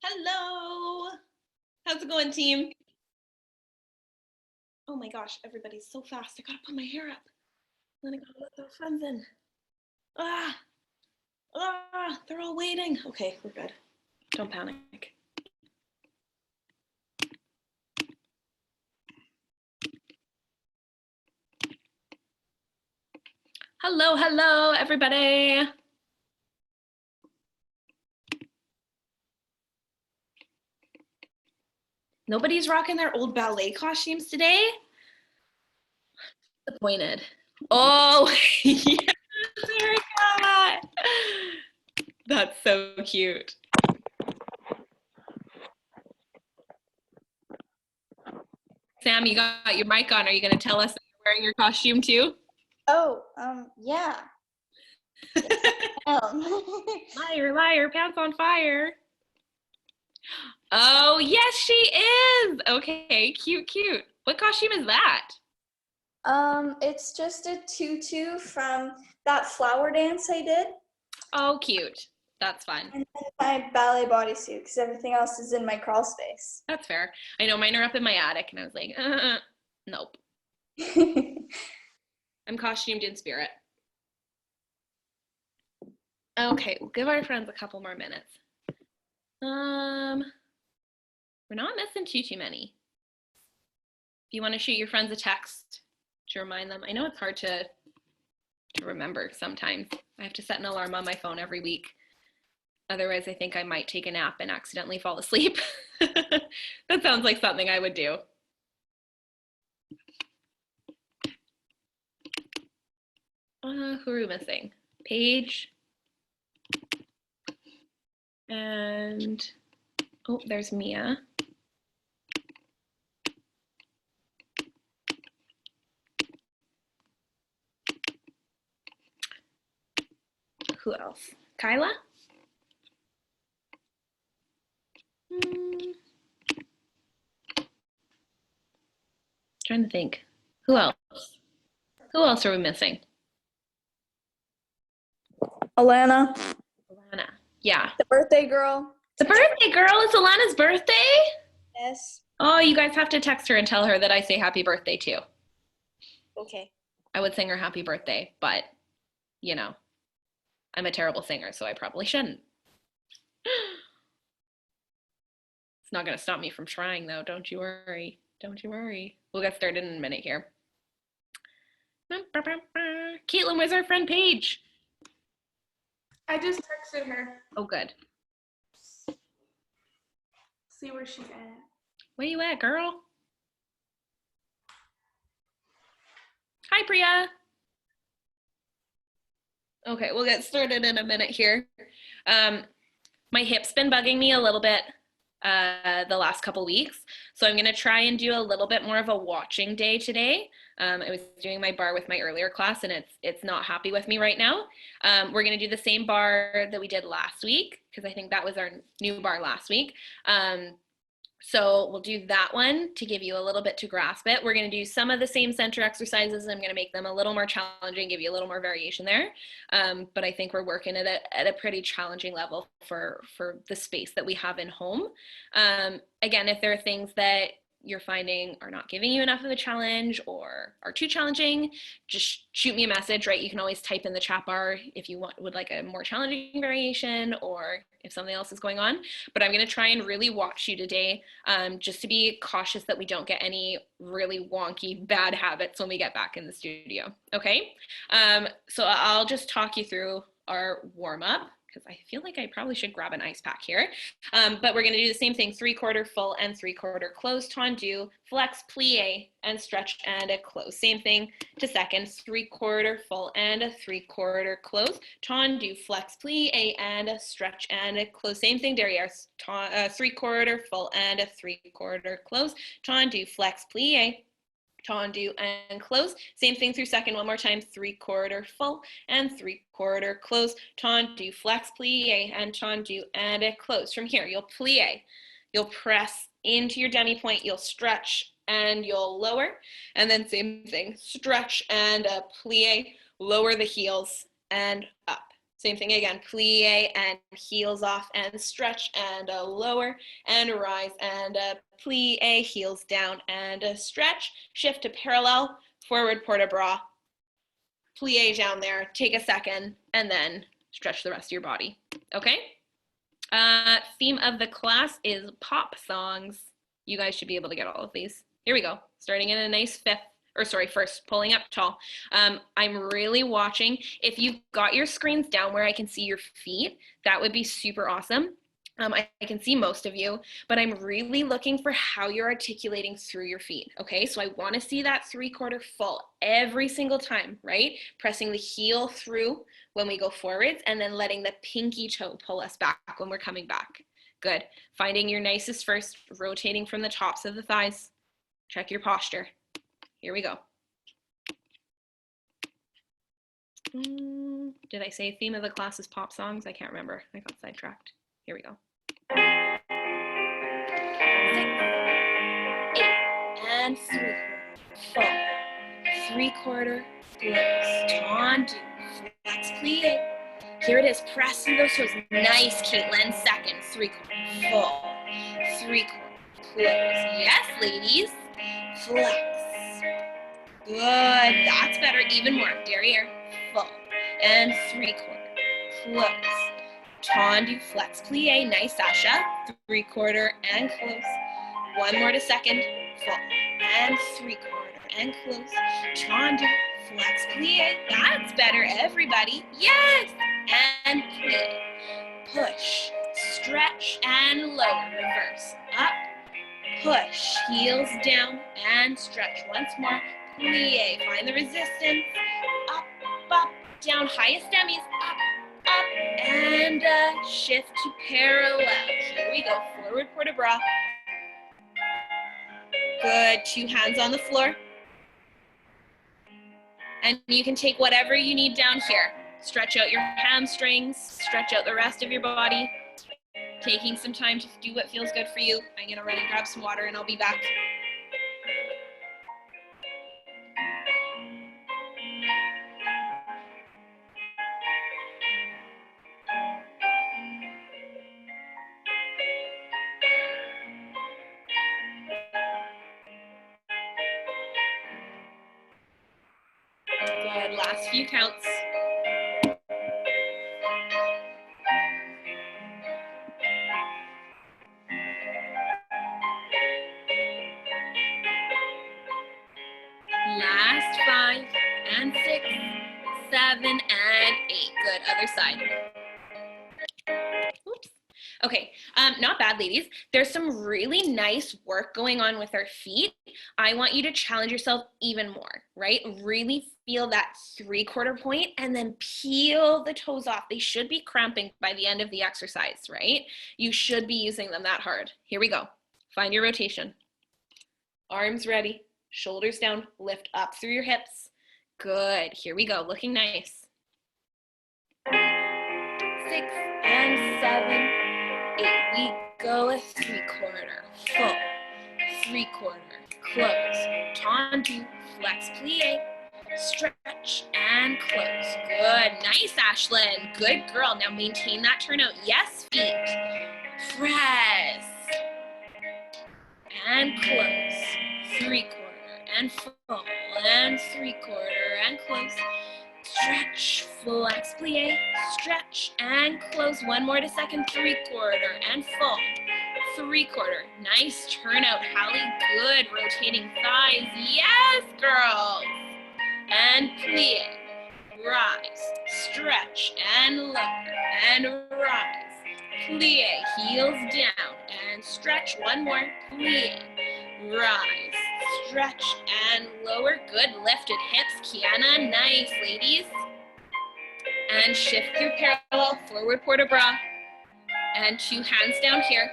Hello. How's it going, team? Oh my gosh, everybody's so fast. I gotta put my hair up. Then I gotta let their friends in. Ah, they're all waiting. Okay, we're good. Don't panic. Hello, everybody. Nobody's rocking their old ballet costumes today? Disappointed. Oh, yes, Erica. That's so cute. Sam, you got your mic on. Are you going to tell us that you're wearing your costume too? Oh, yeah. Liar, pants on fire. Oh, yes, she is. Okay, cute. What costume is that? It's just a tutu from that flower dance I did. Oh, cute. That's fun. And then my ballet bodysuit, because everything else is in my crawl space. That's fair. I know mine are up in my attic, and I was like, nope. I'm costumed in spirit. Okay, we'll give our friends a couple more minutes. We're not missing too many. If you want to shoot your friends a text to remind them, I know it's hard to remember sometimes. I have to set an alarm on my phone every week. Otherwise, I think I might take a nap and accidentally fall asleep. That sounds like something I would do. Who are we missing? Paige. And, oh, there's Mia. Who else? Kyla? Trying to think. Who else? Who else are we missing? Alana. Yeah. The birthday girl. The birthday girl? It's Alana's birthday? Yes. Oh, you guys have to text her and tell her that I say happy birthday too. Okay. I would sing her happy birthday, but, you know, I'm a terrible singer, so I probably shouldn't. It's not going to stop me from trying, though. Don't you worry. Don't you worry. We'll get started in a minute here. Caitlin, where's our friend Paige? I just texted her. Oh, good. See where she's at. Where you at, girl? Hi, Priya. Okay, we'll get started in a minute here. My hip's been bugging me a little bit the last couple weeks, so I'm gonna try and do a little bit more of a watching day today. I was doing my bar with my earlier class, and it's not happy with me right now. We're gonna do the same bar that we did last week, because I think that was our new bar last week. So we'll do that one to give you a little bit to grasp it. We're going to do some of the same center exercises. I'm going to make them a little more challenging, give you a little more variation there. But I think we're working at a pretty challenging level for the space that we have in home. Again, if there are things that you're finding are not giving you enough of a challenge or are too challenging, just shoot me a message, right? You can always type in the chat bar if you would like a more challenging variation or if something else is going on. But I'm going to try and really watch you today, just to be cautious that we don't get any really wonky bad habits when we get back in the studio. Okay, so I'll just talk you through our warm-up, because I feel like I probably should grab an ice pack here. But we're going to do the same thing, 3/4 full and 3/4 close, tendu, flex, plie, and stretch and a close. Same thing to second, 3/4 full and a 3/4 close, tendu, flex, plie, and a stretch and a close. Same thing derriere, 3/4 full and a 3/4 close, tendu, flex, plie, tendu, and close. Same thing through second, one more time, 3/4 full and 3/4 close, tendu, flex, plie, and tendu, and a close. From here, you'll plie, you'll press into your demi point, you'll stretch and you'll lower, and then same thing, stretch and plie, lower the heels and up. Same thing again, plie and heels off and stretch and a lower and a rise and a plie, heels down and a stretch, shift to parallel, forward port-a-bras, plie down there, take a second, and then stretch the rest of your body, okay? Theme of the class is pop songs. You guys should be able to get all of these. Here we go, starting in a nice first, pulling up tall. I'm really watching. If you've got your screens down where I can see your feet, that would be super awesome. I can see most of you, but I'm really looking for how you're articulating through your feet, okay? So I wanna see that 3/4 full every single time, right? Pressing the heel through when we go forwards and then letting the pinky toe pull us back when we're coming back. Good. Finding your nicest first, rotating from the tops of the thighs. Check your posture. Here we go. Did I say theme of the class is pop songs? I can't remember. I got sidetracked. Here we go. 6, 8, and 3, 4, 3/4, close, tendu, flex, plie. Here it is, press through those toes. Nice, Caitlin. Second, 3/4, full, 3/4, close. Yes, ladies, flex. Good, that's better, even more. Derriere, full, and 3/4, close. Tendu, flex, plie, nice, Sasha. 3/4 and close. One more to second, full, and 3/4 and close. Tendu, flex, plie, that's better, everybody. Yes, and plie. Push, stretch, and lower, reverse, up, push, heels down, and stretch. Once more, plie, find the resistance, up, up, down, highest stemmies, up, and shift to parallel. Here we go, forward port-a-bras. Good, 2 hands on the floor. And you can take whatever you need down here. Stretch out your hamstrings, stretch out the rest of your body. Taking some time to do what feels good for you. I'm gonna run and grab some water and I'll be back. Good, last few counts. Last 5 and 6, 7 and 8. Good, other side. Oops. Okay, not bad, ladies. There's some really nice work going on with our feet. I want you to challenge yourself even more, right? Really feel that 3/4 point and then peel the toes off. They should be cramping by the end of the exercise, right? You should be using them that hard. Here we go. Find your rotation. Arms ready, shoulders down, lift up through your hips. Good, here we go, looking nice. 6 and 7, 8, we go a 3/4, full, 3/4, close, tendu, flex, plie, stretch, and close. Good, nice, Ashlyn, good girl. Now maintain that turnout. Yes, feet, press, and close, 3/4, and full, and 3/4, and close. Stretch, flex, plie, stretch, and close. One more to second, 3/4, and full, 3/4. Nice turnout, Hallie. Good, rotating thighs. Yes, girls. And plie, rise, stretch, and lower, and rise. Plie, heels down, and stretch. One more, plie, rise, stretch, and lower. Good, lifted hips, Kiana. Nice, ladies. And shift through parallel, forward port-a-bras. And 2 hands down here.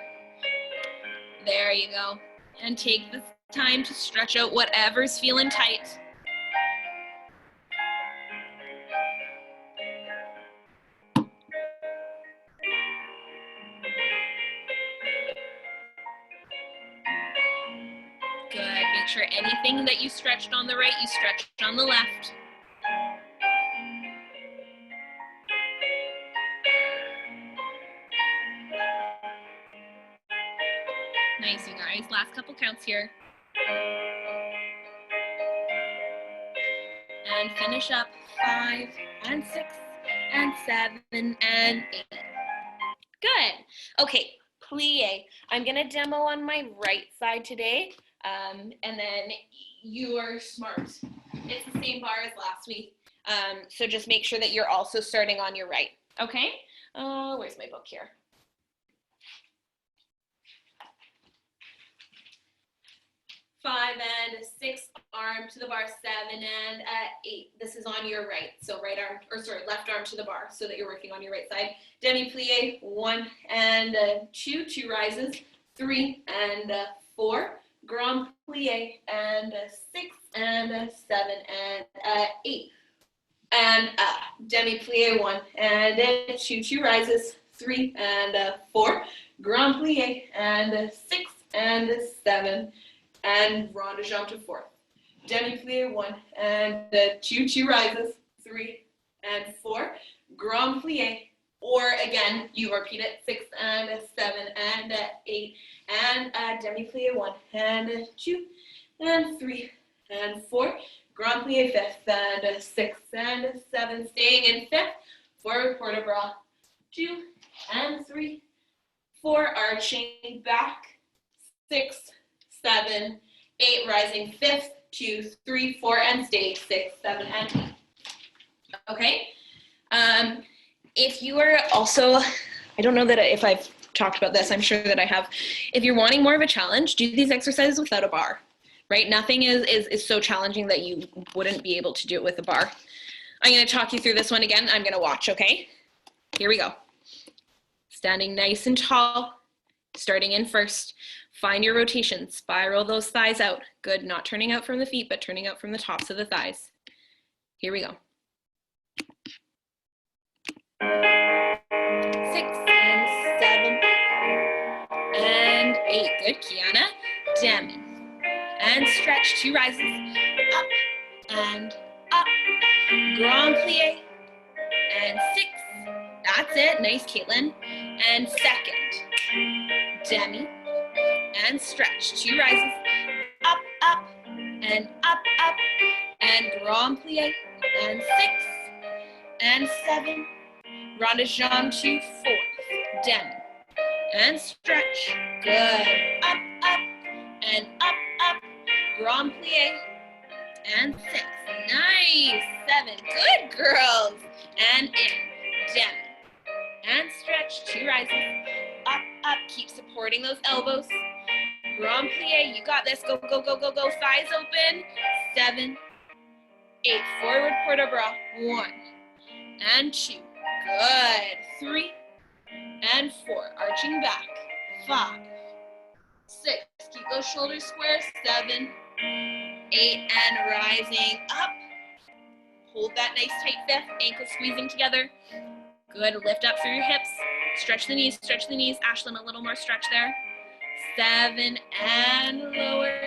There you go. And take this time to stretch out whatever's feeling tight. Good, make sure anything that you stretched on the right, you stretched on the left. Nice, you guys. Last couple counts here. And finish up 5 and 6 and 7 and 8. Good. Okay, plie. I'm gonna demo on my right side today, and then you are smart. It's the same bar as last week, so just make sure that you're also starting on your right. Okay. Where's my book here? 5 and 6, arm to the bar, 7 and 8. This is on your right. So right arm, or sorry, left arm to the bar so that you're working on your right side. Demi plie, 1 and 2, 2 rises, 3 and 4. Grand plie, and 6 and 7 and 8. And demi plie, 1 and 2, 2 rises, 3 and 4. Grand plie, and 6 and 7. And rond de jambe to 4. Demi plie, 1 and 2, 2 rises, 3 and 4. Grand plie, or again, you repeat it, 6 and 7 and 8. And demi plie, 1 and 2 and 3 and 4. Grand plie, 5th and 6 and 7. Staying in 5th. Forward port de bras, 2 and 3, 4. Arching back, 6, 7, 8, rising 5th, 2, 3, 4, and stay 6, 7, and 8. Okay. If you are also, I don't know that if I've talked about this, I'm sure that I have. If you're wanting more of a challenge, do these exercises without a bar, right? Nothing is so challenging that you wouldn't be able to do it with a bar. I'm going to talk you through this one again. I'm going to watch, okay? Here we go. Standing nice and tall, starting in first. Find your rotation. Spiral those thighs out. Good. Not turning out from the feet, but turning out from the tops of the thighs. Here we go. 6 and 7 and 8. Good, Kiana. Demi. And stretch. 2 rises. Up and up. Grand plie. And 6. That's it. Nice, Caitlin. And second. Demi. And stretch. 2 rises. Up, up, and up, up. And grand plie. And 6. And 7. Rond de jambe to 4th. Demi. And stretch. Good. Up, up, and up, up. Grand plie. And 6. Nice. 7. Good, girls. And in. Demi. And stretch. 2 rises. Up, up. Keep supporting those elbows. Grand plie. You got this. Go, go, go, go, go. Thighs open. 7, 8. Forward port de bras. 1 and 2. Good. 3 and 4. Arching back. 5, 6. Keep those shoulders square. 7, 8, and rising up. Hold that nice tight 5th. Ankles squeezing together. Good. Lift up through your hips. Stretch the knees. Stretch the knees. Ashlyn, a little more stretch there. 7 and lower.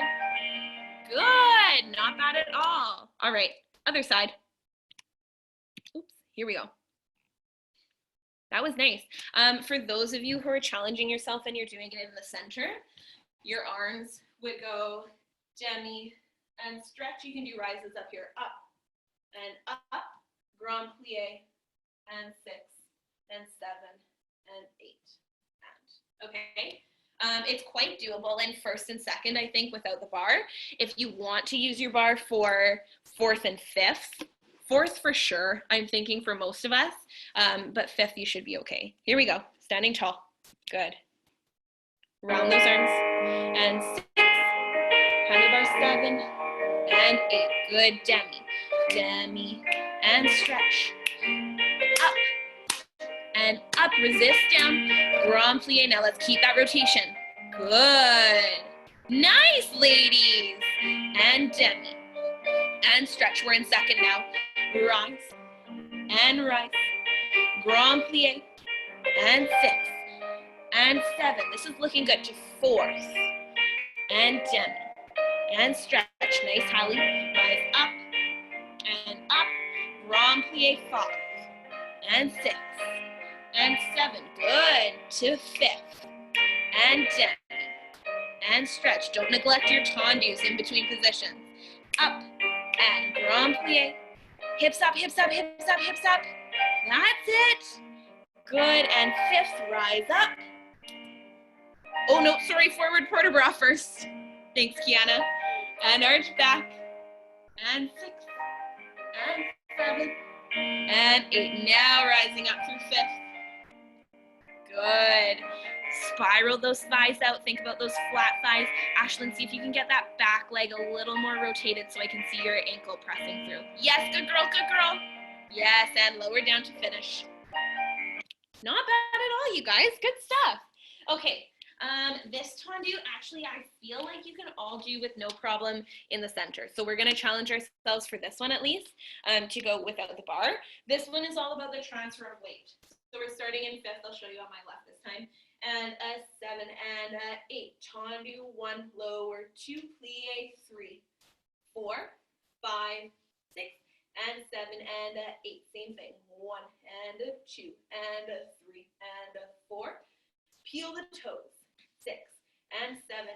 Good. Not bad at all. All right. Other side. Oops. Here we go. That was nice. For those of you who are challenging yourself and you're doing it in the center, your arms would go demi and stretch. You can do rises up here. Up and up. Grand plie and 6 and 7 and 8. And, okay. It's quite doable in first and second, I think, without the bar. If you want to use your bar for 4th and 5th, 4th for sure, I'm thinking for most of us, but 5th you should be okay. Here we go, standing tall. Good. Round those arms. And 6, handlebar 7, and 8. Good, demi. Demi, and stretch. Up, and up, resist down. Grand plie, now let's keep that rotation. Good. Nice, ladies. And demi, and stretch. We're in second now. Rise, and rise. Grand plie, and 6, and 7. This is looking good to 4th. And demi, and stretch. Nice, Hallie. Rise up, and up. Grand plie, 5, and 6, and 7. Good. To 5th. And demi, and stretch. Don't neglect your tendus in between positions. Up and grand plie. Hips up, hips up, hips up, hips up. That's it. Good, and fifth, rise up. Oh no, sorry, forward port de bras first. Thanks, Kiana. And arch back. And 6, and 7, and 8. Now rising up through 5th. Good. Spiral those thighs out. Think about those flat thighs. Ashlyn, see if you can get that back leg a little more rotated so I can see your ankle pressing through. Yes, good girl, good girl. Yes, and lower down to finish. Not bad at all, you guys. Good stuff. Okay, this tendu, actually, I feel like you can all do with no problem in the center. So we're going to challenge ourselves for this one at least to go without the bar. This one is all about the transfer of weight. So we're starting in 5th. I'll show you on my left this time. And a 7 and a 8. Tendu, 1, lower, 2, plie, 3, 4, 5, 6, and 7 and a 8. Same thing. 1 and a 2 and a 3 and a 4. Peel the toes. 6 and 7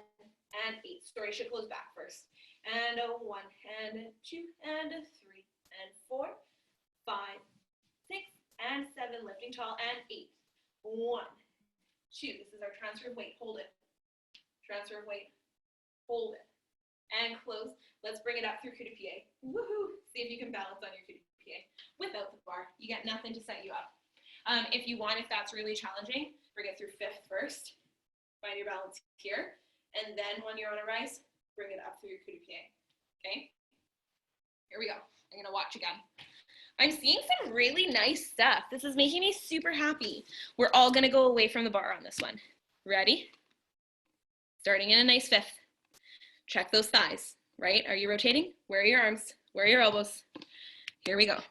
and 8. Sorry, should close back first. And a 1 and a 2 and a 3 and 4, 5, 6 and 7. Lifting tall and 8. 1, 2. This is our transfer of weight. Hold it. Transfer of weight. Hold it. And close. Let's bring it up through coup de pied. Woohoo! See if you can balance on your coup de pied without the bar. You get nothing to set you up. If you want, if that's really challenging, bring it through 5th first. Find your balance here. And then when you're on a rise, bring it up through your coup de pied. Okay? Here we go. I'm going to watch again. I'm seeing some really nice stuff. This is making me super happy. We're all going to go away from the bar on this one. Ready? Starting in a nice 5th. Check those thighs, right? Are you rotating? Where are your arms? Where are your elbows? Here we go. 6,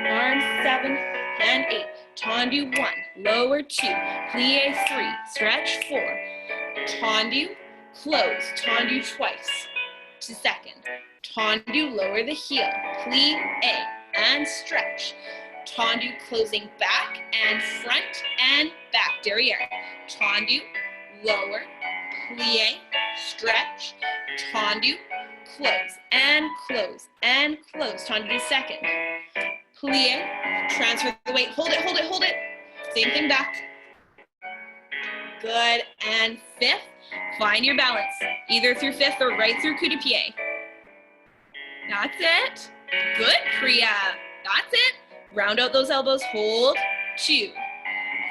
arms, 7, and 8. Tendu, 1, lower 2, plie 3, stretch 4. Tendu, close, tendu twice to 2nd. Tendu, lower the heel, plie, and stretch. Tendu, closing back and front and back, derriere. Tendu, lower, plie, stretch. Tendu, close, and close, and close. Tendu to 2nd. Plie, transfer the weight, hold it, hold it, hold it. Same thing back. Good, and 5th, find your balance, either through 5th or right through coup de pied. That's it. Good, Priya. That's it. Round out those elbows, hold, 2,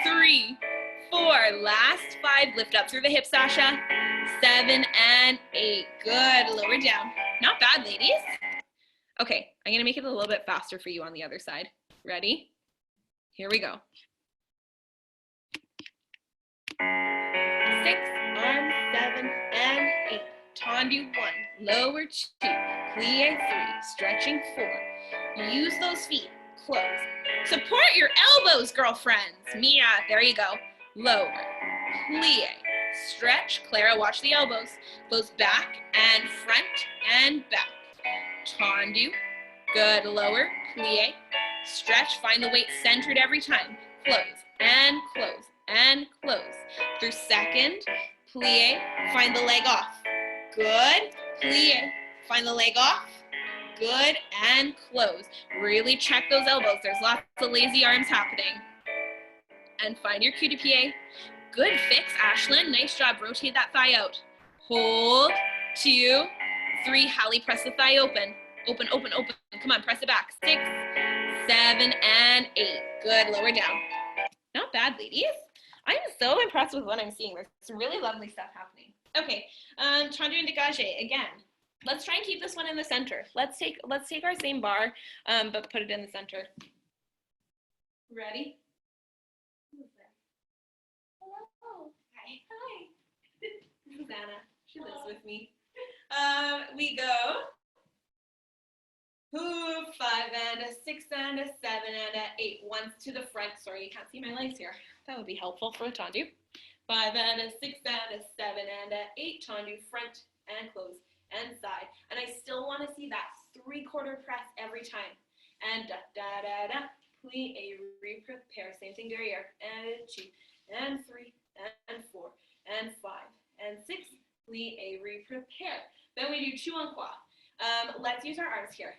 3, 4, last 5, lift up through the hips, Sasha, 7 and 8, good, lower down. Not bad, ladies. Okay, I'm gonna make it a little bit faster for you on the other side. Ready? Here we go. 6, arms, 7 and 8. Tendu, 1, lower 2, plie 3, stretching 4. Use those feet, close. Support your elbows, girlfriends. Mia, there you go. Lower, plie, stretch. Clara, watch the elbows. Close back and front and back. Tendu, good, lower, plie, stretch. Find the weight centered every time. Close and close and close. Through 2nd, plie, find the leg off. Good, plie, find the leg off. Good, and close. Really check those elbows. There's lots of lazy arms happening. And find your coup de pied. Good fix, Ashlyn. Nice job. Rotate that thigh out. Hold, 2, 3. Hallie, press the thigh open. Open, open, open. Come on, press it back. 6, 7, and 8. Good, lower down. Not bad, ladies. I'm so impressed with what I'm seeing. There's some really lovely stuff happening. Okay, tendu and dégagé again. Let's try and keep this one in the center. Let's take our same bar, but put it in the center. Ready? Who's there? Hello. Hi. Hi. This is Anna. She lives with me. We go. 5 and a 6 and a 7 and a 8. Once to the front. Sorry, you can't see my legs here. That would be helpful for a tendu. 5 and a 6 and a 7 and a 8. Tendu, front and close and side. And I still want to see that 3/4 press every time. And da da da da. plie, re-prepare. Same thing derriere. And 2, and 3, and 4, and 5, and 6, plie, re-prepare. Then we do 2 en croix. Let's use our arms here.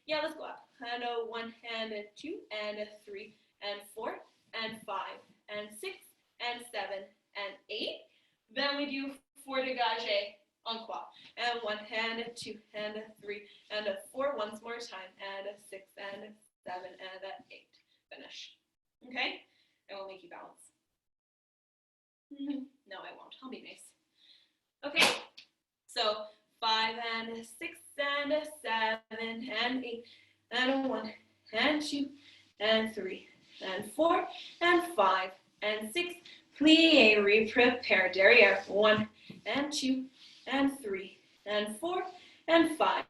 Yeah, let's go up. And 1, and 2, and 3, and 4, and 5, and 6, and 7, and 8. Then we do 4 dégagés en croix. And 1, and 2, and 3, and 4. Once more time. And 6, and 7, and 8. Finish. Okay? I will make you balance. No, I won't. I'll be nice. Okay. So 5, and 6, and 7, and 8, and 1, and 2, and 3, and 4, and 5, and 6. Plie, re-prepare, derriere. 1, and 2, and 3, and 4, and 5,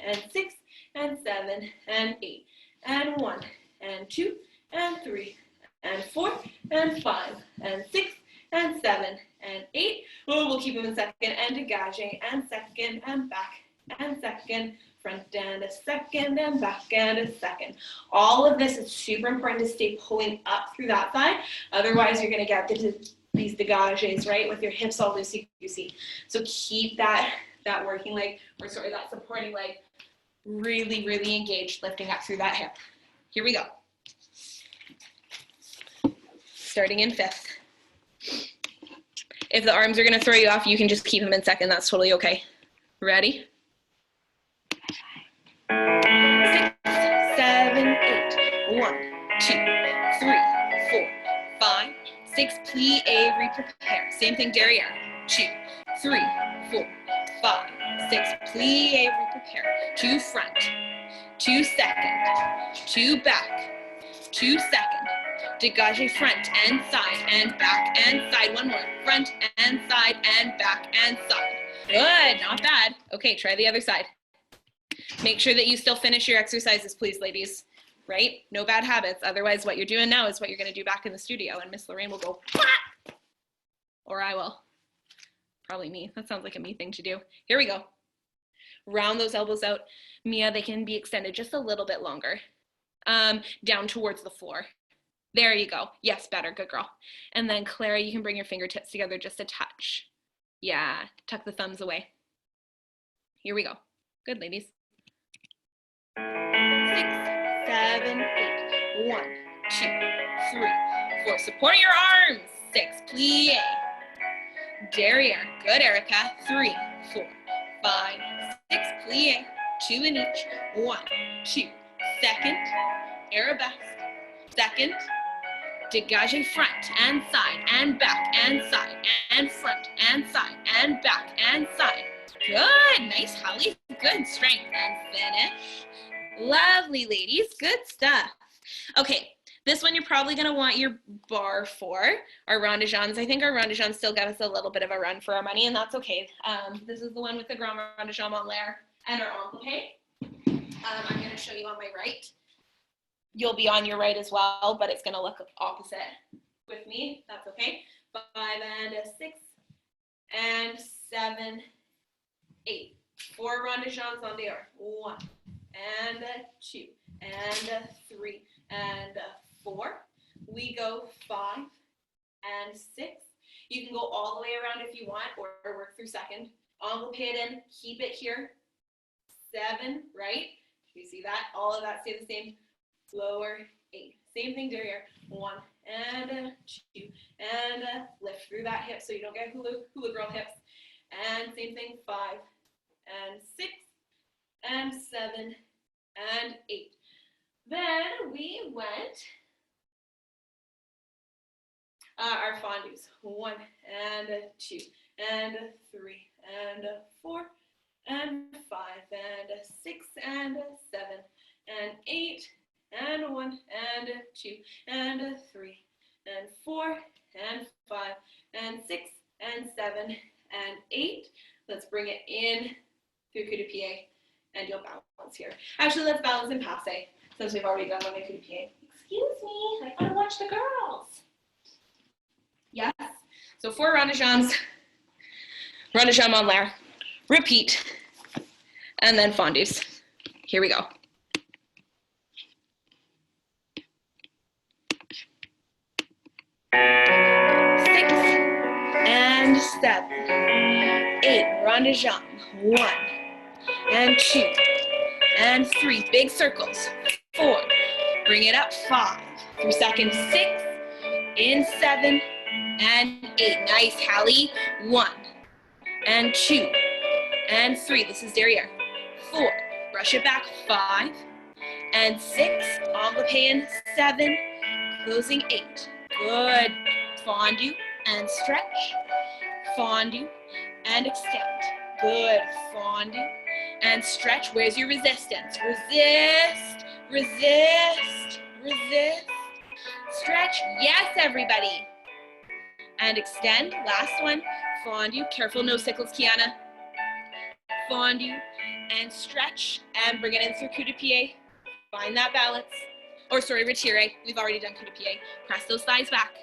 and 6, and 7, and 8, and 1, and 2, and 3, and 4, and 5, and 6, and 7, and 8. Oh, we'll keep them in second, and dégagé, and second, and back, and second, front, and a second, and back, and a second. All of this is super important to stay pulling up through that side. Otherwise, you're going to get these dégagés, right, with your hips all loosey-goosey. So keep that working leg, or sorry, that supporting leg really, really engaged, lifting up through that hip. Here we go. Starting in 5th. If the arms are going to throw you off, you can just keep them in second. That's totally okay. Ready? 6, 7, 8. 1, 2, 3, 4, 5, 6. Plie, re-prepare. Same thing, derriere. 2, 3, 4, 5, 6. Plie, re-prepare. 2 front, 2 second, 2 back, 2 second. Dégagé front and side and back and side. One more. Front and side and back and side. Good, not bad. Okay, try the other side. Make sure that you still finish your exercises, please, ladies. Right? No bad habits. Otherwise, what you're doing now is what you're going to do back in the studio, and Miss Lorraine will go, "What?" Or I will. Probably me. That sounds like a me thing to do. Here we go. Round those elbows out. Mia, they can be extended just a little bit longer. Down towards the floor. There you go. Yes, better. Good girl. And then Clara, you can bring your fingertips together just a touch. Yeah, tuck the thumbs away. Here we go. Good, ladies. 6, 7, 8. 1, 2, 3, 4. Support your arms. 6, plie. Derriere. Good, Erica. 3, 4, 5, 6. Plie. 2 in each. 1, 2. Second. Arabesque. Second. Dégagé front and side and back and side and front and side and back and side. Good, nice, Holly. Good strength and finish. Lovely, ladies. Good stuff. Okay, this one you're probably going to want your bar for, our rondejons. I think our rondejons still got us a little bit of a run for our money, and that's okay. This is the one with the grand rondejon en l'air and our envelope. I'm going to show you on my right. You'll be on your right as well, but it's going to look opposite with me. That's okay. 5 and 6 and 7, 8. 4 rondejons on the air. 1 and 2 and 3 and 4. We go 5 and 6. You can go all the way around if you want, or work through second. Envelope it in. Keep it here. 7, right? You see that? All of that stay the same. Lower 8. Same thing derriere. 1 and 2 and lift through that hip so you don't get hula girl hips. And same thing, 5 and 6 and 7 and 8. Then we went our fondues. 1 and 2 and 3 and 4 and 5 and 6 and 7 and 8. And 1 and 2 and 3 and 4 and 5 and 6 and 7 and 8. Let's bring it in through coup de pied, and you'll balance here. Actually, let's balance in passe since we've already done one in coup de pied. Excuse me, I want to watch the girls. Yes. So 4 rondejons, rondejon en l'air, repeat, and then fondues. Here we go. 6 and 7, 8, rond de jambe, 1 and 2 and 3, big circles, 4, bring it up, 5, through second, 6, in 7 and 8, nice, Hallie, 1 and 2 and 3, this is derriere, 4, brush it back, 5 and 6, enveloppe in 7, closing 8, good, fondue and stretch, fondue and extend, good, fondue and stretch. Where's your resistance? Resist, resist, resist, stretch, yes everybody, and extend, last one, fondue, careful no sickles Kiana, fondue and stretch, and bring it in through coup de pied, find that balance, or sorry, retire, we've already done coup de pied, press those thighs back,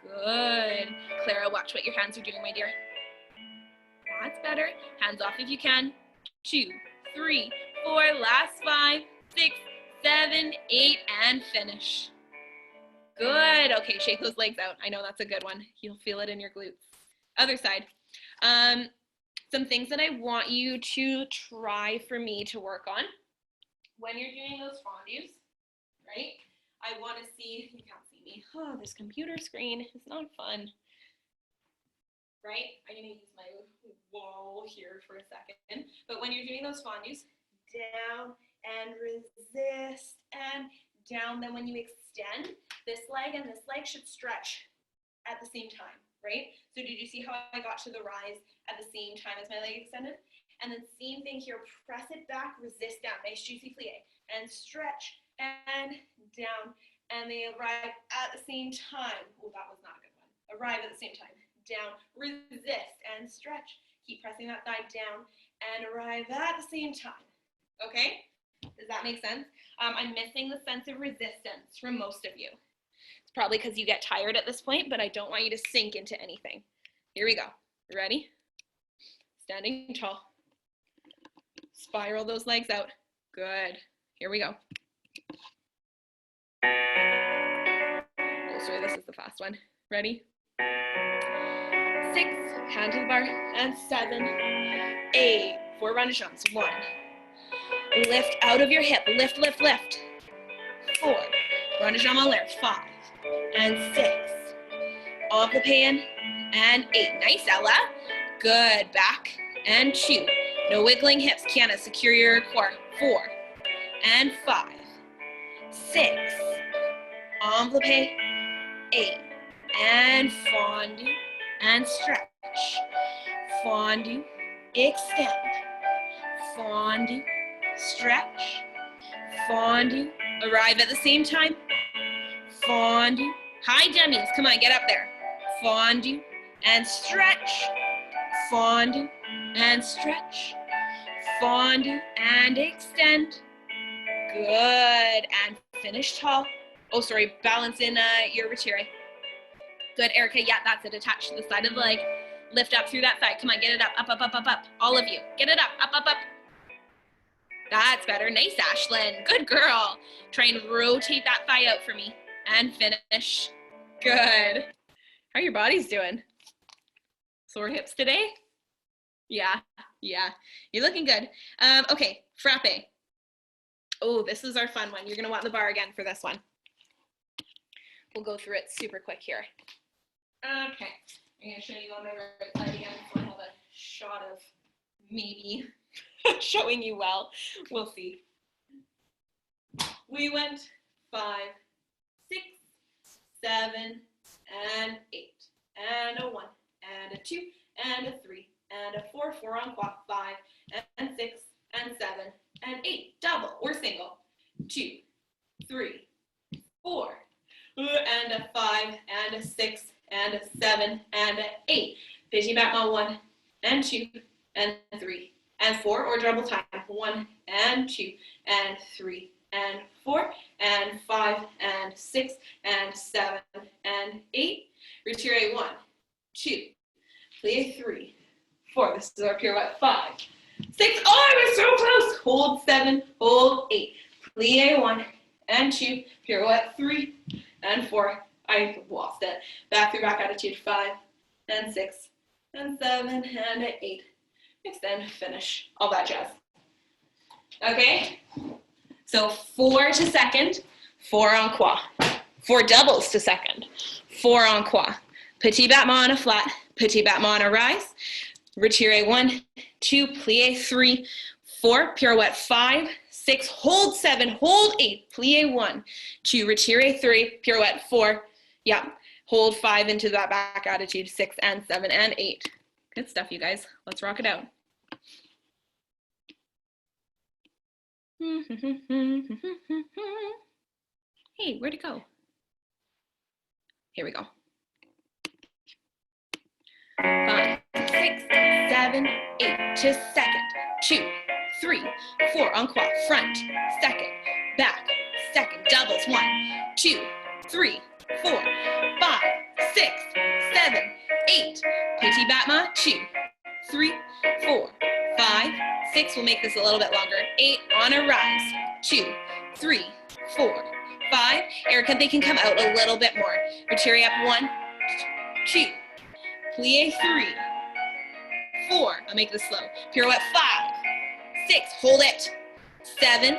good, Clara, watch what your hands are doing, my dear, that's better, hands off if you can, 2, 3, 4, last 5, 6, 7, 8, and finish. Good, okay, shake those legs out. I know that's a good one. You'll feel it in your glutes. Other side. Some things that I want you to try for me to work on when you're doing those fondues, right? I want to see, you can't see me. Oh, this computer screen is not fun. Right? I'm going to use my wall here for a second. But when you're doing those fondues, down and resist and down. Then when you extend, this leg and this leg should stretch at the same time, right? So did you see how I got to the rise at the same time as my leg extended? And then same thing here, press it back, resist down, nice juicy plie, and stretch and down. And they arrive at the same time. Oh, that was not a good one. Arrive at the same time. Down, resist and stretch. Keep pressing that thigh down and arrive at the same time. Okay? Does that make sense? I'm missing the sense of resistance from most of you. It's probably because you get tired at this point, but I don't want you to sink into anything. Here we go. Ready? Standing tall. Spiral those legs out. Good. Here we go. Oh, sorry, this is the fast one. Ready? 6, hand to the bar, and 7, 8, 4 rond de jambes, 1, lift out of your hip, lift, lift, lift, 4, rond de jambe en l'air, 5, and 6, enveloppe in, and 8, nice Ella, good, back, and 2, no wiggling hips, Kiana, secure your core, 4, and 5, 6, enveloppe, 8, and fondue, and stretch, fondue, extend, fondue, stretch, fondue, arrive at the same time, fondue, high dummies, come on, get up there, fondue, and stretch, fondue, and stretch, fondue, and extend, good, and finish tall, oh sorry, balance in your retire. Good, Erica, yeah, that's it, attach to the side of the leg, lift up through that thigh, come on, get it up, up, up, up, up, up, all of you, get it up, up, up, up, that's better, nice, Ashlyn, good girl, try and rotate that thigh out for me, and finish, good, how are your bodies doing? Sore hips today? Yeah, you're looking good, okay, frappe, oh, this is our fun one, you're gonna want the bar again for this one, we'll go through it super quick here. Okay, I'm going to show you on my right side again so I have a shot of maybe showing you well. We'll see. We went 5, 6, 7, and 8, and a 1, and a 2, and a 3, and a 4, 4 on clock, 5, and 6, and 7, and 8, double or single, 2, 3, 4, and a 5, and a 6, and a 7, and a 8. Pigeon back on 1, and 2, and 3, and 4, or double time. 1, and 2, and 3, and 4, and 5, and 6, and 7, and 8. Retire 1, 2, plie 3, 4. This is our pirouette 5, 6. Oh, I was so close. Hold 7, hold 8. Plie 1, and 2, pirouette 3, and 4. I lost it. Back through back attitude, 5 and 6 and 7 and 8. Extend, finish, all that jazz. Okay, so 4 to second, 4 en croix. 4 doubles to second, 4 en croix. Petit battement on a flat, petit battement on a rise. Retiré 1, 2, plie 3, 4, pirouette 5, 6, hold 7, hold 8, plie 1, 2, retiré 3, pirouette 4, yeah, hold 5 into that back attitude, 6 and 7 and 8. Good stuff, you guys. Let's rock it out. Hey, where'd it go? Here we go. 5, 6, 7, 8 to second, 2, 3, 4, en croix, front, second, back, second, doubles, 1, 2, 3, 4, 5, 6, 7, 8, petit battement, 2, 3, 4, 5, 6, we'll make this a little bit longer, 8 on a rise, 2, 3, 4, 5, Erica, they can come out a little bit more, retiré up, 1, 2, plie 3, 4, I'll make this slow, pirouette 5, 6, hold it, 7,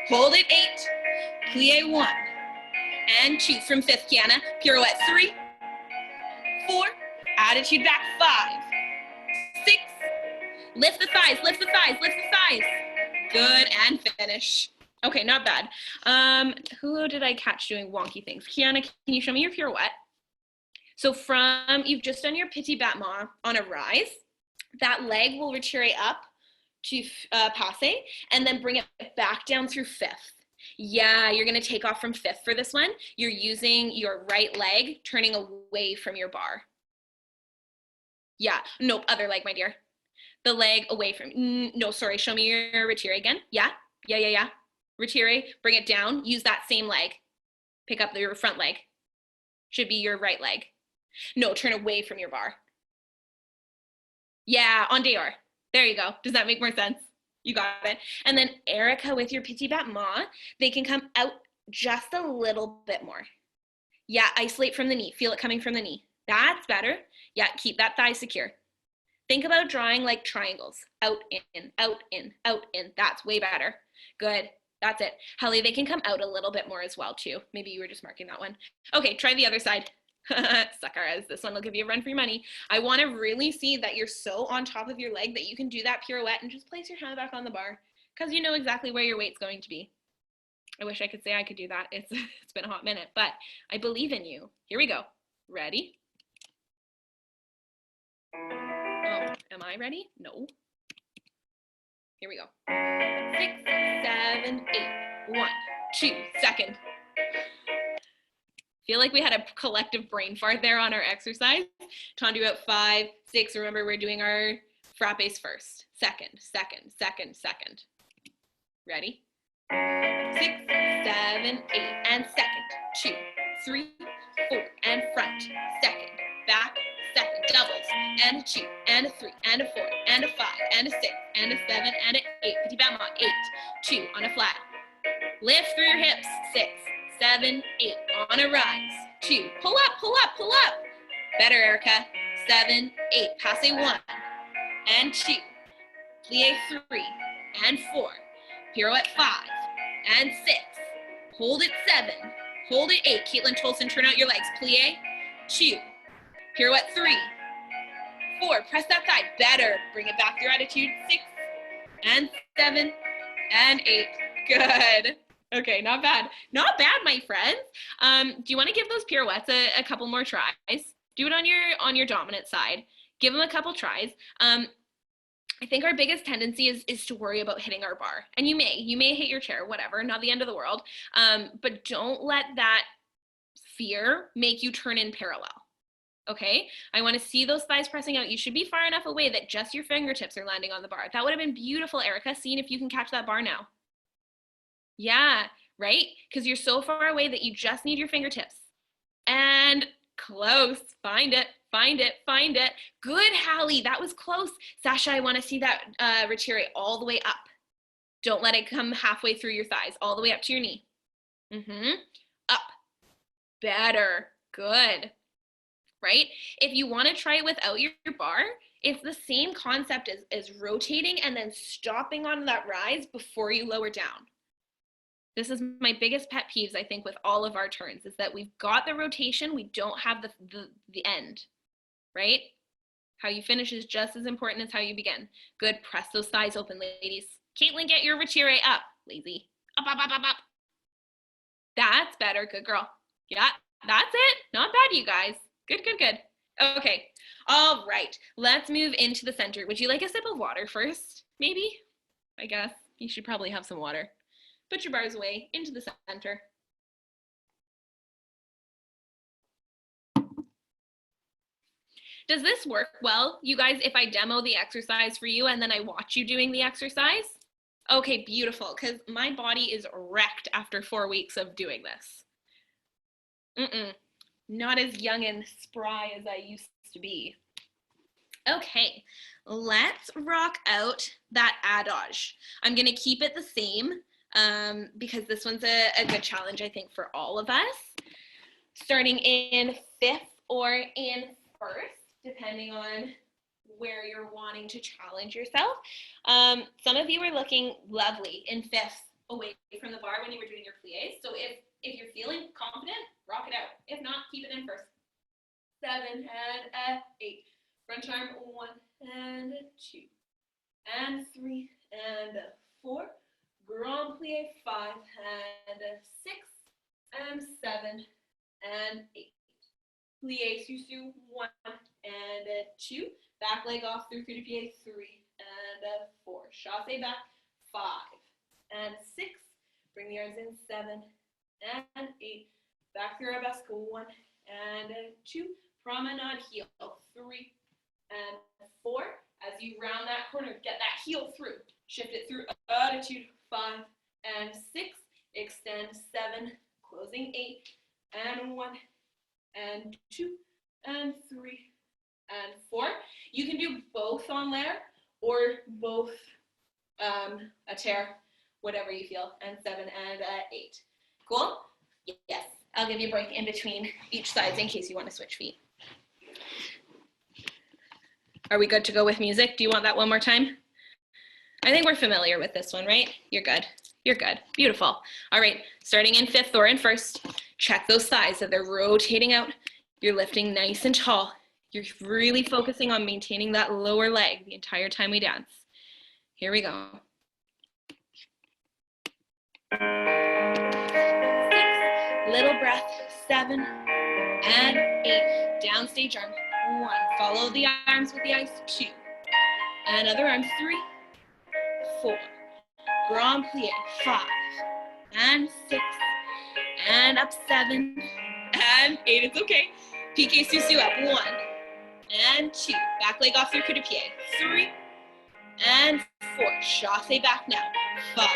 hold it, 8, plie 1, and 2 from 5th, Kiana, pirouette 3, 4, attitude back 5, 6, lift the thighs, lift the thighs, lift the thighs, good, and finish. Okay, not bad. Who did I catch doing wonky things? Kiana, can you show me your pirouette? So you've just done your petit battement on a rise, that leg will retiré up to passe, and then bring it back down through 5th. Yeah, you're gonna take off from 5th for this one. You're using your right leg, turning away from your bar. Yeah, nope, other leg, my dear. The leg away from, no, sorry, show me your retiré again. Yeah. Retiré, bring it down, use that same leg. Pick up your front leg. Should be your right leg. No, turn away from your bar. Yeah, en dehors. There you go. Does that make more sense? You got it. And then Erica with your petit battement, they can come out just a little bit more. Yeah, isolate from the knee. Feel it coming from the knee. That's better. Yeah, keep that thigh secure. Think about drawing like triangles. Out, in, out, in, out, in. That's way better. Good. That's it. Helly, they can come out a little bit more as well too. Maybe you were just marking that one. Okay, try the other side. Suckers, this one will give you a run for your money. I want to really see that you're so on top of your leg that you can do that pirouette and just place your hand back on the bar because you know exactly where your weight's going to be. I wish I could say I could do that. It's been a hot minute, but I believe in you. Here we go. Ready? Oh, am I ready? No. Here we go. 6, 7, 8. 1, 2, second. Feel like we had a collective brain fart there on our exercise. Tendu out 5, 6. Remember, we're doing our frappes first. Second, second, second, second. Ready? 6, 7, 8, and second. 2, 3, 4, and front. Second, back, second, doubles, and a 2, and a 3, and a 4, and a 5, and a 6, and a 7, and a 8. Petit battement, 8, 2 on a flat. Lift through your hips, 6, 7, 8, on a rise, 2, pull up, pull up, pull up. Better, Erica. 7, 8, passe 1, and 2, plie 3, and 4, pirouette 5, and 6, hold it 7, hold it 8. Caitlin Tolson, turn out your legs, plie 2, pirouette 3, 4, press that thigh, better. Bring it back to your attitude, 6, and 7, and 8. Good. Okay, not bad. Not bad, my friends. Do you want to give those pirouettes a couple more tries? Do it on your dominant side. Give them a couple tries. I think our biggest tendency is to worry about hitting our bar. And you may hit your chair, whatever, not the end of the world. But don't let that fear make you turn in parallel. Okay, I want to see those thighs pressing out. You should be far enough away that just your fingertips are landing on the bar. That would have been beautiful, Erica. Seeing if you can catch that bar now. Yeah, right? Because you're so far away that you just need your fingertips. And close. Find it, find it, find it. Good, Hallie. That was close. Sasha, I want to see that retiré all the way up. Don't let it come halfway through your thighs. All the way up to your knee. Up. Better. Good, right? If you want to try it without your bar, it's the same concept as rotating and then stopping on that rise before you lower down. This is my biggest pet peeves, I think, with all of our turns, is that we've got the rotation, we don't have the end, right? How you finish is just as important as how you begin. Good, press those thighs open, ladies. Caitlin, get your retire up, lazy. Up, up, up, up, up. That's better, good girl. Yeah, that's it. Not bad, you guys. Good, good, good. Okay, all right. Let's move into the center. Would you like a sip of water first, maybe? I guess you should probably have some water. Put your bars away into the center. Does this work well, you guys, if I demo the exercise for you and then I watch you doing the exercise? Okay, beautiful, because my body is wrecked after 4 weeks of doing this. Not as young and spry as I used to be. Okay, let's rock out that adage. I'm gonna keep it the same because this one's a good challenge, I think, for all of us. Starting in 5th or in 1st, depending on where you're wanting to challenge yourself. Some of you are looking lovely in 5th away from the bar when you were doing your plies. So if you're feeling confident, rock it out. If not, keep it in 1st. 7 and 8. Front arm, 1 and 2 and 3 and 4. Grand plie, 5 and 6 and 7 and 8. Plie sous 1 and 2. Back leg off through coup de pied, 3 and 4. Chassé back, 5 and 6. Bring the arms in, 7 and 8. Back through arabesque, 1 and 2. Promenade heel, 3 and 4. As you round that corner, get that heel through. Shift it through attitude, 5 and 6. Extend, 7, closing 8 and 1 and 2 and 3 and 4. You can do both en l'air or both a tear, whatever you feel, and 7 and 8. Cool? Yes. I'll give you a break in between each side in case you want to switch feet. Are we good to go with music? Do you want that one more time? I think we're familiar with this one, right? You're good. You're good. Beautiful. All right, starting in 5th or in 1st, check those thighs that they're rotating out. You're lifting nice and tall. You're really focusing on maintaining that lower leg the entire time we dance. Here we go. 6, little breath, 7 and 8. Downstage arm, 1. Follow the arms with the ice, 2. Another arm, 3, 4. Grand plie, 5 and 6 and up, 7 and 8. It's okay. Piqué sous up, 1 and 2. Back leg off through coup de pied, 3 and 4. Chassé back now, 5,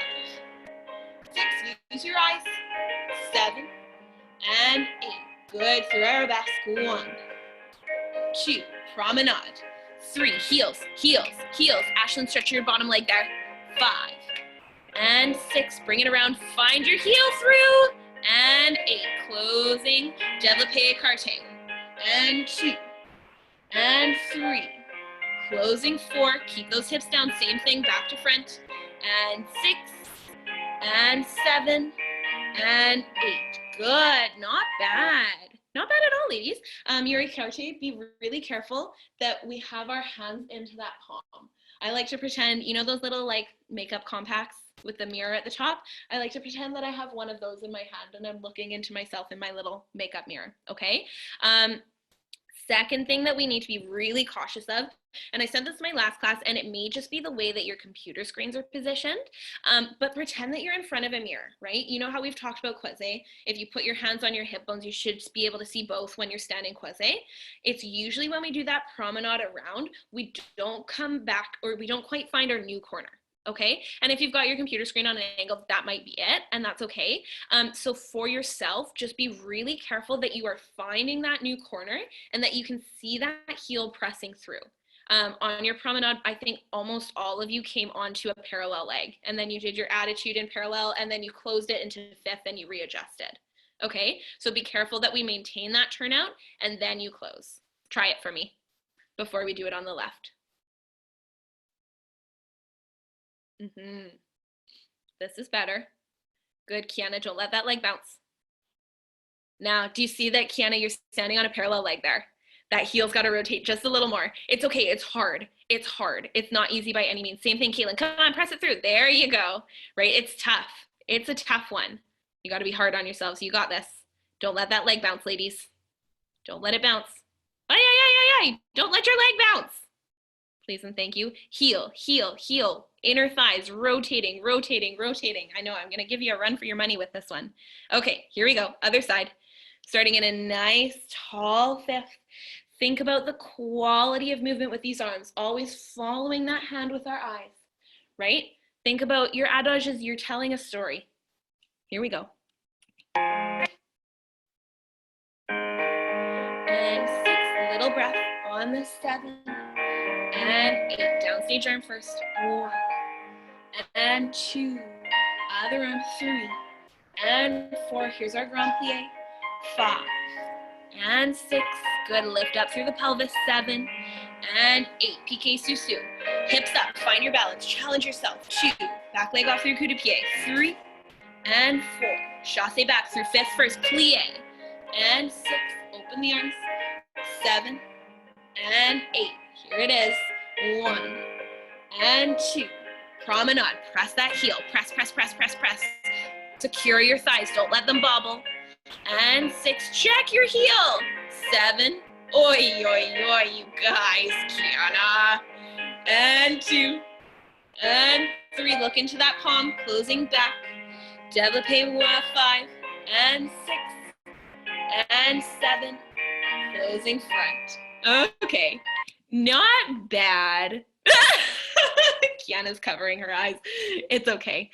6. Use your eyes, 7 and 8. Good. Through arabesque, 1, 2. Promenade, 3. Heels, heels, heels. Ashlyn, stretch your bottom leg there. 5 and 6. Bring it around. Find your heel through. And 8. Closing. Développé écarté. And 2 and 3. Closing 4. Keep those hips down. Same thing. Back to front. And 6 and 7 and 8. Good. Not bad. Not bad at all, ladies. Your écarté, be really careful that we have our hands into that palm. I like to pretend, you know those little like makeup compacts with the mirror at the top? I like to pretend that I have one of those in my hand and I'm looking into myself in my little makeup mirror, okay? Second thing that we need to be really cautious of, and I said this in my last class, and it may just be the way that your computer screens are positioned, but pretend that you're in front of a mirror, right? You know how we've talked about croisé? If you put your hands on your hip bones, you should be able to see both when you're standing croisé. It's usually when we do that promenade around, we don't come back, or we don't quite find our new corner. Okay, and if you've got your computer screen on an angle, that might be it, and that's okay. So for yourself, just be really careful that you are finding that new corner and that you can see that heel pressing through. On your promenade, I think almost all of you came onto a parallel leg, and then you did your attitude in parallel, and then you closed it into 5th and you readjusted. Okay, so be careful that we maintain that turnout and then you close. Try it for me before we do it on the left. This is better. Good, Kiana, don't let that leg bounce. Now, do you see that, Kiana, you're standing on a parallel leg there? That heel's got to rotate just a little more. It's okay, it's hard. It's hard. It's not easy by any means. Same thing, Caitlin, come on, press it through. There you go, right? It's tough. It's a tough one. You got to be hard on yourselves. You got this. Don't let that leg bounce, ladies. Don't let it bounce. Ay, ay, ay, ay, ay. Don't let your leg bounce. Please and thank you. Heel, heel, heel. Inner thighs, rotating, rotating, rotating. I know I'm going to give you a run for your money with this one. Okay, here we go. Other side. Starting in a nice, tall fifth. Think about the quality of movement with these arms. Always following that hand with our eyes, right? Think about your adage as you're telling a story. Here we go. And 6, little breath on the 7. And 8, downstage arm first. 1. And 2, other arm 3. And 4, here's our grand plie. 5. And 6, good, lift up through the pelvis. 7. And 8, piqué susu. Hips up, find your balance, challenge yourself. 2, back leg off through coup de pied. 3. And 4, chassé back through fifth first, plie. And 6, open the arms. 7. And 8, here it is. 1. And 2, promenade, press that heel. Press, press, press, press, press. Secure your thighs, don't let them bobble. And 6, check your heel. 7, oi, oi, oi, you guys, Kiana. And 2, and 3, look into that palm, closing back. Développé 5, and 6, and 7, closing front. Okay, not bad. Kiana's covering her eyes. It's okay.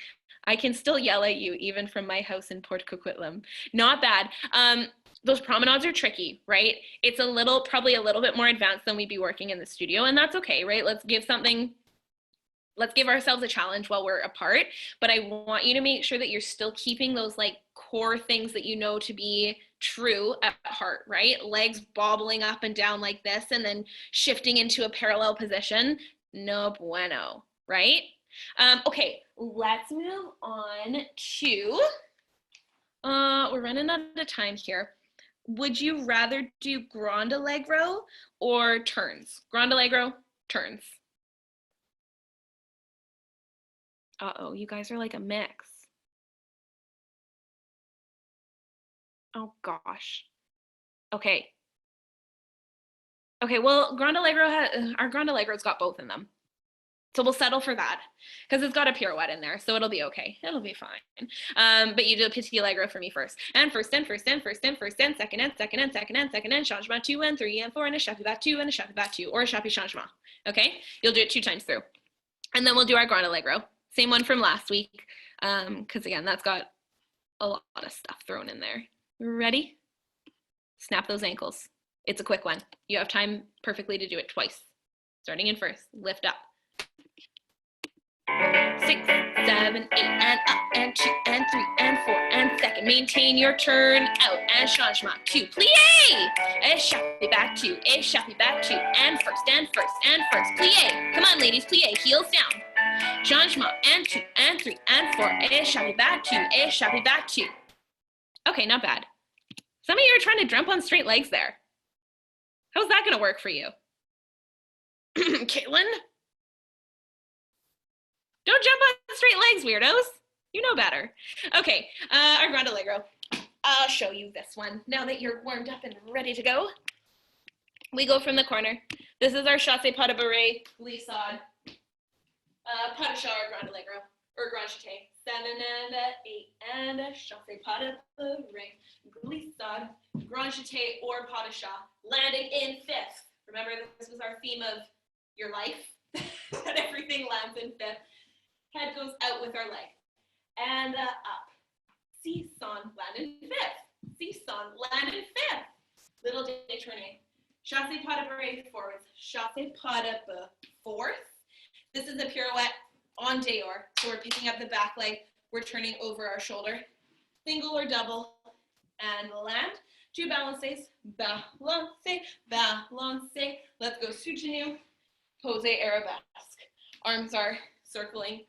I can still yell at you even from my house in Port Coquitlam. Not bad. Those promenades are tricky, right? It's probably a little bit more advanced than we'd be working in the studio, and that's okay, right? Let's give ourselves a challenge while we're apart, but I want you to make sure that you're still keeping those like core things that you know to be true at heart, right? Legs bobbling up and down like this and then shifting into a parallel position. No bueno, right? Okay, let's move on to, we're running out of time here. Would you rather do grand allegro or turns? Grand allegro, turns. Uh-oh, you guys are like a mix. Oh gosh. Okay. Okay, well, our Grand Allegro's got both in them. So we'll settle for that because it's got a pirouette in there, so it'll be okay. It'll be fine. But you do a petit allegro for me first. And first, and first, and first, and first, and second, and second, and second, and second, and changement 2, and 3, and 4, and a chapitre bat 2, and a chapitre bat 2, or a chapitre changement. Okay? You'll do it 2 times through. And then we'll do our Grand Allegro. Same one from last week, because again, that's got a lot of stuff thrown in there. Ready? Snap those ankles. It's a quick one. You have time perfectly to do it twice. Starting in first, lift up. 6, 7, 8, and up, and 2, and 3, and 4, and second. Maintain your turn out, and changement 2, plie, and chapitre back 2, and chapitre back 2, and first, and first, and first, plie. Come on, ladies, plie, heels down. Changement, and 2, and 3, and 4, and chapitre back 2, and chapitre back 2. Okay, not bad. Some of you are trying to jump on straight legs there. How's that gonna work for you? Caitlin? Don't jump on straight legs, weirdos. You know better. Okay, our Grand Allegro. I'll show you this one now that you're warmed up and ready to go. We go from the corner. This is our chassé pas de bourrée, glissade, pas de chat or Grand Allegro, or Grand Jeté. 7 and 8 and a chassé pas de bourrée, glissade, Grand Jeté or pas de chat. Landing in fifth. Remember, this was our theme of your life, that everything lands in fifth. Head goes out with our leg. And up. Seesaw, land in fifth. Seesaw, land in fifth. Little détourné. Chassé pas de bourrée forwards. Chassé pas de fourth. This is a pirouette on Dehors. So we're picking up the back leg. We're turning over our shoulder. Single or double. and land. 2 balances, balance, balance. Let's go soutenu, pose arabesque. Arms are circling,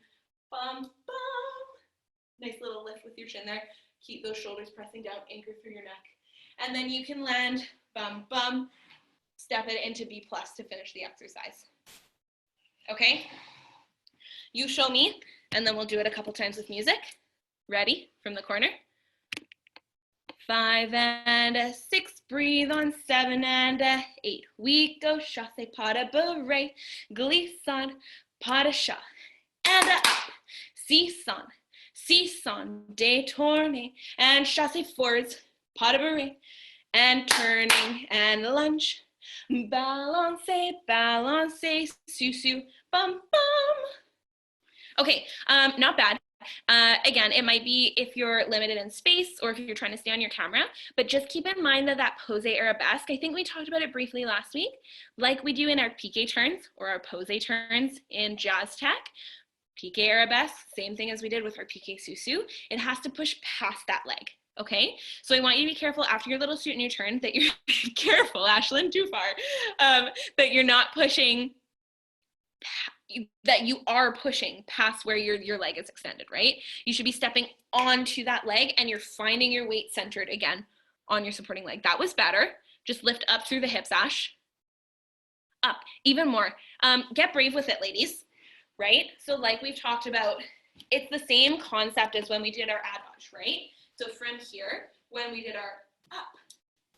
bum, bum. Nice little lift with your chin there. Keep those shoulders pressing down, anchor through your neck. And then you can land, bum, bum, step it into B plus to finish the exercise. Okay? You show me, and then we'll do it a couple times with music. Ready? From the corner. 5 and 6, breathe on 7 and 8. We go chasse, pas de bourrée, glissade, pas de chat, and up, seesaw, détourné, and chasse forwards, pas de bourrée, and turning and lunge, balance, balance, sous, bum, bum. Okay, not bad. Again, it might be if you're limited in space or if you're trying to stay on your camera, but just keep in mind that pose arabesque, I think we talked about it briefly last week, like we do in our piqué turns or our pose turns in jazz tech. Piqué arabesque, same thing as we did with our piqué sous, it has to push past that leg. Okay, so I want you to be careful after your little soutenu turn that you're careful, Ashlyn, too far, that you're not pushing, that you are pushing past where your leg is extended, right? You should be stepping onto that leg and you're finding your weight centered again on your supporting leg. That was better. Just lift up through the hips, Ash. Up, even more. Get brave with it, ladies, right? So like we've talked about, it's the same concept as when we did our adage, right? So from here, when we did our up,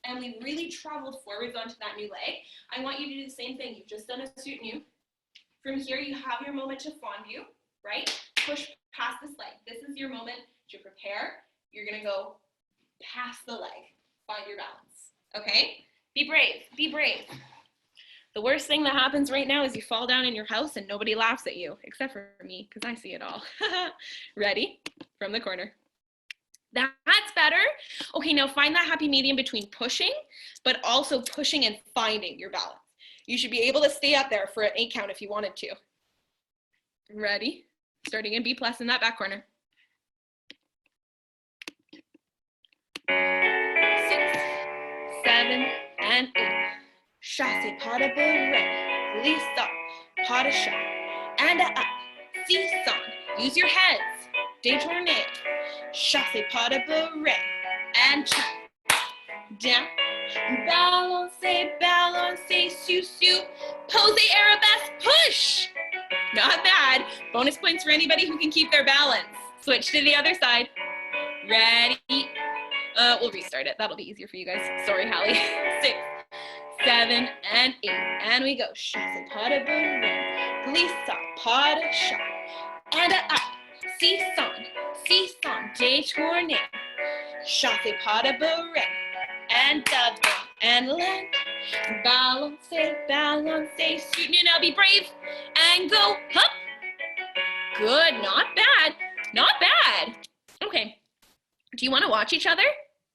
and we really traveled forwards onto that new leg, I want you to do the same thing. You've just done a soutenu. From here, you have your moment to fondue, right? Push past this leg. This is your moment to prepare. You're gonna go past the leg. Find your balance, okay? Be brave, be brave. The worst thing that happens right now is you fall down in your house and nobody laughs at you, except for me, because I see it all. Ready? From the corner. That's better. Okay, now find that happy medium between pushing, but also pushing and finding your balance. You should be able to stay up there for an 8 count if you wanted to. Ready? Starting in B plus in that back corner. 6, 7, and 8. Chasse, pas de bourrée, glisse, pas de chat, and up, seesaw. Use your heads. Détourné. Chasse, pas de bourrée, and turn. Down. Balance, balance, sous, pose arabesque, push. Not bad. Bonus points for anybody who can keep their balance. Switch to the other side. Ready? We'll restart it. That'll be easier for you guys. Sorry, Hallie. 6, 7, and 8. And we go. Chasse, pas de bourrée, glisse, pas de chat. And up. Seesaw, détourné. Chasse, pas de bourrée. And double and land, balance, balance, soutenu. Now be brave and go up. Good, not bad, not bad. Okay, do you want to watch each other?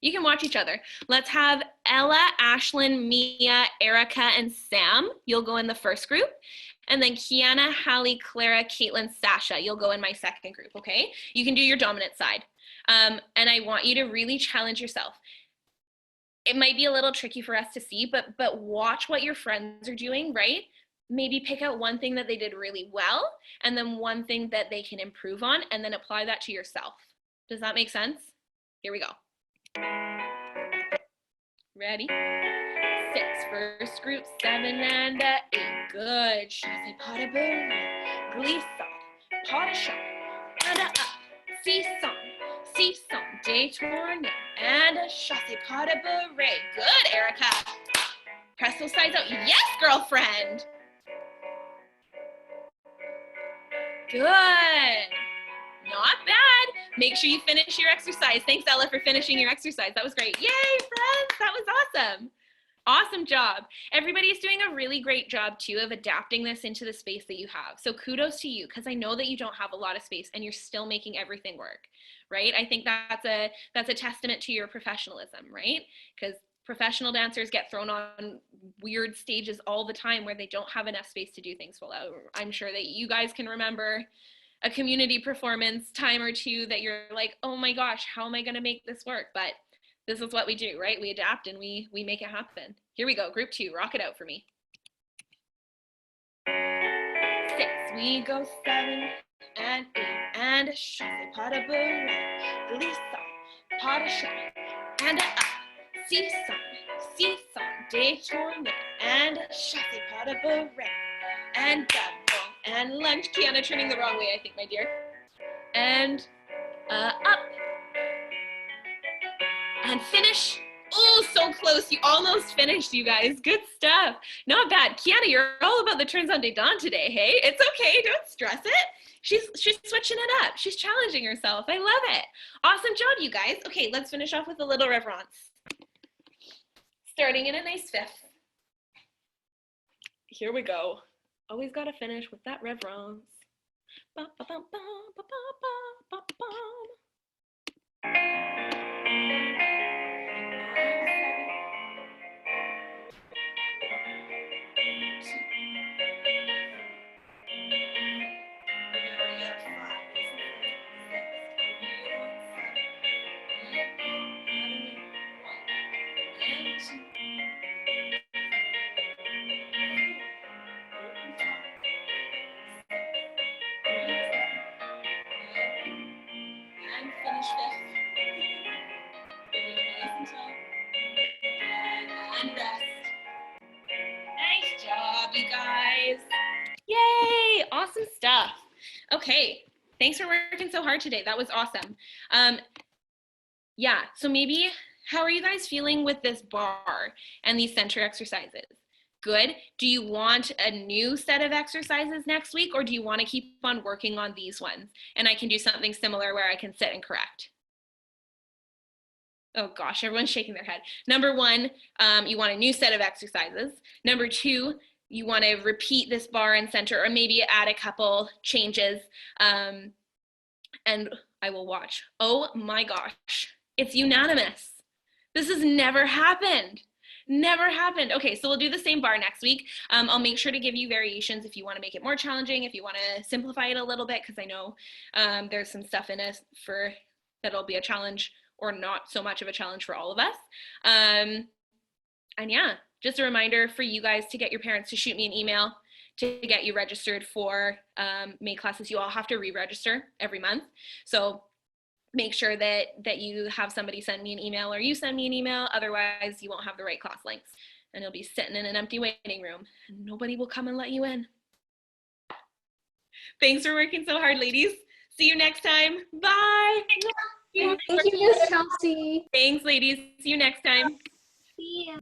You can watch each other. Let's have Ella, Ashlyn, Mia, Erica, and Sam. You'll go in the first group. And then Kiana, Hallie, Clara, Caitlin, Sasha. You'll go in my second group, okay? You can do your dominant side. And I want you to really challenge yourself. It might be a little tricky for us to see, but watch what your friends are doing, right? Maybe pick out one thing that they did really well, and then one thing that they can improve on, and then apply that to yourself. Does that make sense? Here we go. Ready? 6, first group, 7 and 8. Good. Chasse, pas de bourrée, glissade, pas de chat, and up, seesaw, détourné, and a chasse, pas de bourrée. Good, Erica. Press those sides out. Yes, girlfriend. Good. Not bad. Make sure you finish your exercise. Thanks, Ella, for finishing your exercise. That was great. Yay, friends. That was awesome. Awesome job. Everybody's doing a really great job, too, of adapting this into the space that you have. So kudos to you, because I know that you don't have a lot of space and you're still making everything work, right? I think that's a testament to your professionalism, right? Because professional dancers get thrown on weird stages all the time where they don't have enough space to do things well. I'm sure that you guys can remember a community performance time or two that you're like, oh my gosh, how am I going to make this work? But This is what we do, right? We adapt and we make it happen. Here we go, group 2, rock it out for me. 6, we go 7 and 8 and chasse pas de bourrée, glissant, pas de choix, and up, seesaw, détourné, and chasse pas de bourrée, and double, and lunge. Kiana turning the wrong way, I think, my dear. And up, and finish. Oh, so close. You almost finished, you guys. Good stuff. Not bad. Kiana, you're all about the turns on des dents today, hey? It's okay. Don't stress it. She's switching it up. She's challenging herself. I love it. Awesome job, you guys. Okay, let's finish off with a little reverence. Starting in a nice 5th. Here we go. Always got to finish with that reverence. Ba, ba, ba, ba, ba, ba, ba, ba. And rest. Nice job, you guys. Yay, awesome stuff. Okay, thanks for working so hard today. That was awesome. Yeah, so maybe, how are you guys feeling with this bar and these center exercises? Good. Do you want a new set of exercises next week, or do you want to keep on working on these ones? And I can do something similar where I can sit and correct. Oh gosh, everyone's shaking their head. Number 1, you want a new set of exercises. Number 2, you want to repeat this bar and center, or maybe add a couple changes, and I will watch. Oh my gosh, it's unanimous. This has never happened. Never happened. Okay, so we'll do the same bar next week. I'll make sure to give you variations if you want to make it more challenging, if you want to simplify it a little bit, because I know there's some stuff in it that'll be a challenge or not so much of a challenge for all of us. And yeah, just a reminder for you guys to get your parents to shoot me an email to get you registered for May classes. You all have to re-register every month. So make sure that you have somebody send me an email, or you send me an email. Otherwise, you won't have the right class links, and you'll be sitting in an empty waiting room, and nobody will come and let you in. Thanks for working so hard, ladies. See you next time. Bye. Thank you, Miss Chelsea. Thanks, ladies. See you next time. See ya.